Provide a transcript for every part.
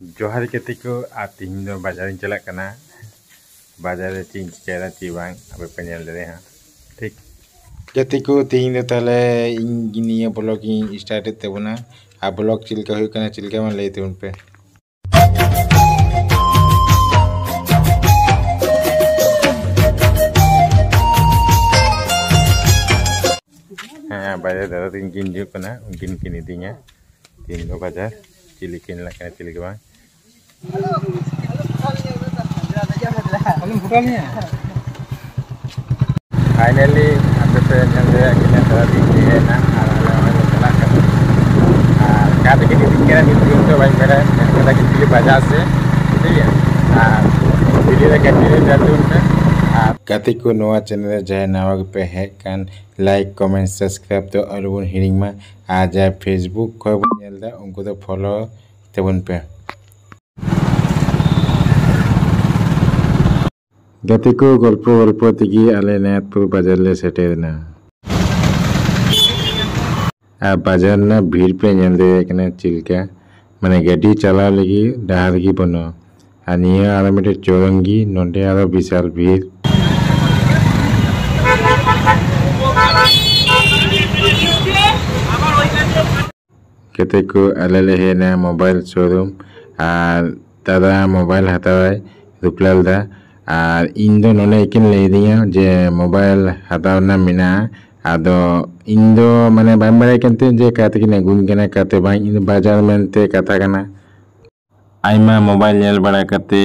जोहार गति को तीन दो बाजार चला करना बाजार चीन चिकेरा चीवांग अब पेनल दे हाँ ठीक गति को तीन दो ताले इंगिनिया ब्लॉगिंग स्टार्ट ते बना आ ब्लॉग चिलका हुई करना चिलका में लेते उन पे हाँ बाजार दादा तीन किन जो करना उनकिन किनी दिया तीन दो बाजार चिलिकिन लगा Chilika बang finally sampai pengen dia kita tadi dia nak ala jalan kan kata kita pikiran itu untuk bayar kita kita bajar se itu ya video dah kita jatuh kan kata ko noa channel jaya nawa pe hai kan like comment subscribe to arun hearing ma aja facebook ko nyelda unko to follow tebun pe गति को गल्प तक आले नाथपुर बाजार ले सेटेर ना बाजार ना भीड़ पे नेलदे चिलका माने गाड़ी चला लगी डहार की बनो निया आरो मिटे चौरंगी नोंडे आरो विशाल भीड़ गति को आले ले है ना मोबाइल शोरूम दादा मोबाइल हतावाय रुपलाल दा और इंदो नोने इकिन ले दिया जे मोबाइल हतावना मिना आदो इंदो माने बामबारे केनते जे काते किने गुन केना काते बा इन बाजार मेनते कथा कना आइमा मोबाइल नेल बड़ा कते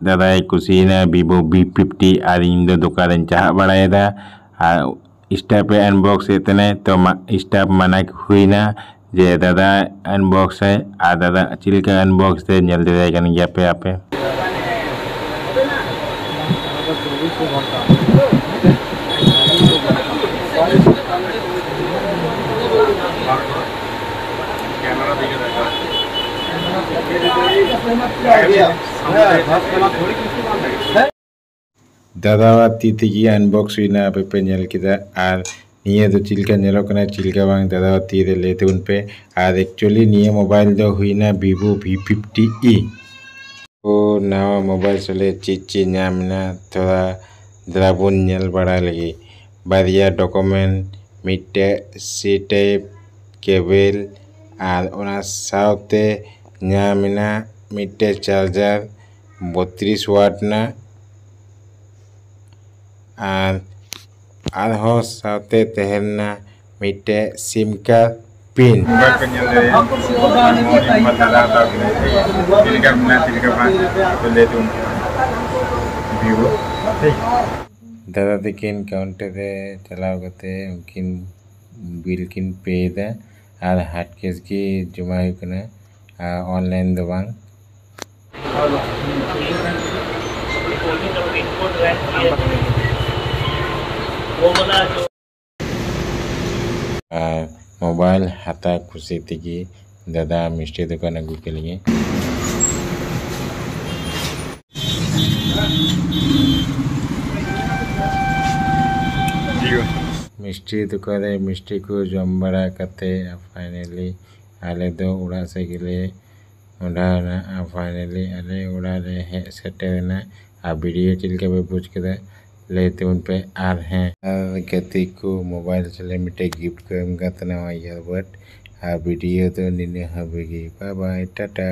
दादाई कुसीना Vivo V50 और इंदो दुकान चाह बड़ायदा स्टाफ अनबॉक्स इतने तो स्टाफ मना हुईना जे दादा अनबॉक्स है आ दादा चिलका अनबॉक्स से नेल दे कन गया पे आपे दादा तीती की अनबॉक्स हुई ना पे नेल किदा आर निये तो चिलका नेलो कना चिलका बांग दादा तीरे लेते उन पे आर एक्चुअली निये मोबाइल दो हुई ना Vivo V50e ओ नवा मोबाइल चले चीची नामना थोड़ा द्राबुन नेल बड़ा लगी बारिया डॉक्यूमेंट मिटे सी टाइप केबल और ओना साउते नामना मिटे चार्जर 32 वाट ना और हो साउते तहरना मिटे सिम का पिन दादा तकिन काउंटर रे चलाव कते उनकिन बिल किन पे दा और हार्ड कैश की जमा हुई कना ऑनलाइन दो बांग मोबाइल हाथा खुशी तकी दादा मिष्टी दुकान अगू के लिए मिष्टी दुकान मिष्टी को जम बड़ा करते फाइनली आले दो उड़ा से गिले उड़ा फाइनली आले उड़ा रे है सेटेना आ वीडियो चिलका पे पूछ के लेते उन पे आर हैं गति को मोबाइल चले मिटे गिफ्ट को एम गतना यार बट आ वीडियो तो निने हबेगी बाय बाय टाटा।